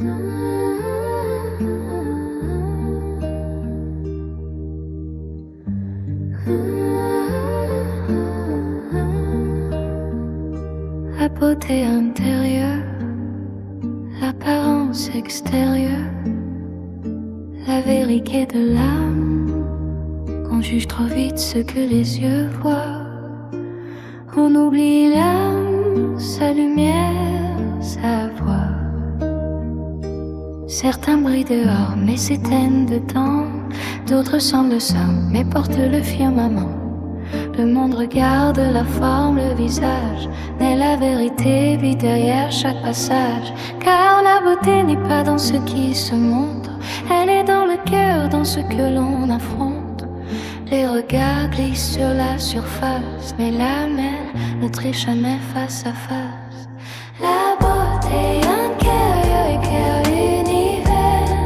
La beauté intérieure, l'apparence extérieure, la vérité de l'âme. On juge trop vite ce que les yeux voient. On oublie l'âme, sa lumière, sa voix. Certains brillent dehors mais s'éteignent dedans. D'autres semblent sains mais portent le firmament. Le monde regarde la forme, le visage, mais la vérité vit derrière chaque passage. Car la beauté n'est pas dans ce qui se montre, elle est dans le cœur, dans ce que l'on affronte. Les regards glissent sur la surface, mais la mer ne triche jamais face à face. La beauté intérieure éclaire l'univers,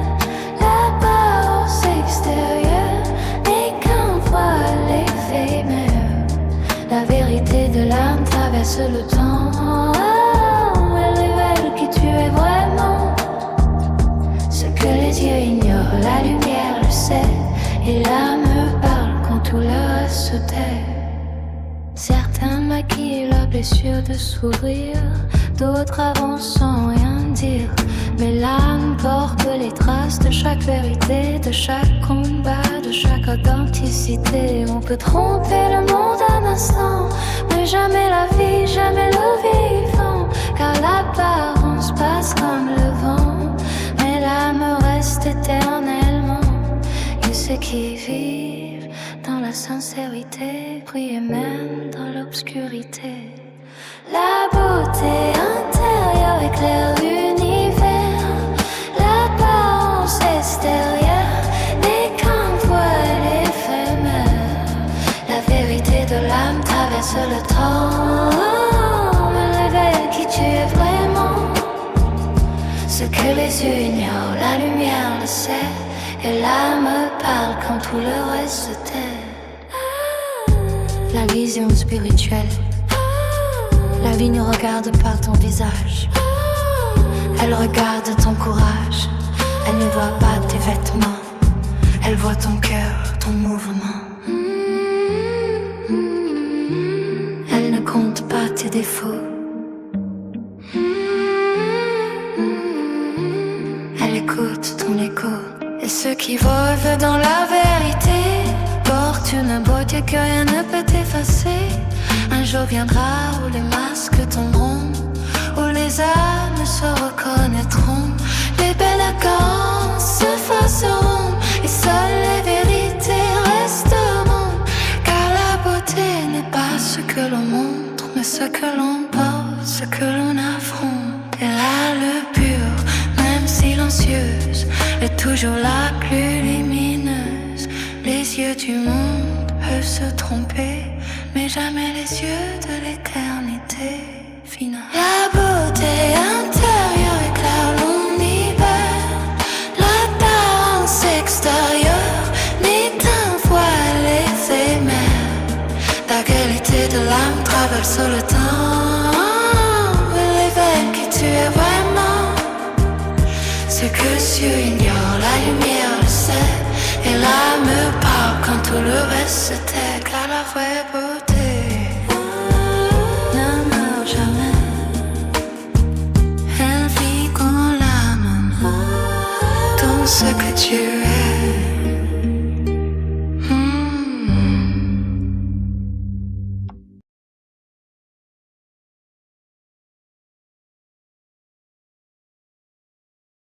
l'apparence extérieure n'est qu'un voile éphémère. La vérité de l'âme traverse le temps, elle révèle qui tu es vraiment. Ce que les yeux ignorent, la lumière le sait, et l'âme parle quand tout le reste se tait. Certains maquillent la blessure de s'ouvrir, d'autres avancent sans rien dire. Mais l'âme porte les traces de chaque vérité, de chaque combat, de chaque authenticité. On peut tromper le monde un instant, mais jamais la vie, jamais le vivant. Car l'apparence passe comme le vent, mais l'âme reste éternellement. Et ceux qui vivent dans la sincérité brillent même dans l'obscurité. La beauté intérieure éclaire l'univers, l'apparence extérieure n'est qu'un voile éphémère. La vérité de l'âme traverse le temps, elle révèle qui tu es vraiment. Ce que les yeux ignorent, la lumière le sait, et l'âme parle quand tout le reste se tait. La vision spirituelle. La vie ne regarde pas ton visage, elle regarde ton courage. Elle ne voit pas tes vêtements, elle voit ton cœur, ton mouvement. Elle ne compte pas tes défauts, elle écoute ton écho. Et ceux qui volent dans la vérité portent une beauté que rien ne peut effacer. Un jour viendra où les masques tomberont, où les âmes se reconnaîtront. Les belles accords s'effaceront et seules les vérités resteront. Car la beauté n'est pas ce que l'on montre, mais ce que l'on porte, ce que l'on affronte. Et là le pur, même silencieuse, est toujours la plus lumineuse. Les yeux du monde peuvent se tromper, mais jamais les yeux de l'éternité finale. La beauté intérieure éclaire l'univers, l'apparence extérieure n'est un voile éphémère. La qualité de l'âme traverse le temps, elle révèle qui tu es vraiment. Ce que les yeux ignorent, la lumière le sait, et l'âme parle quand tout le reste se tait. Car la vraie beauté ne meurt jamais, elle vit quand l'âme dans ce que tu es.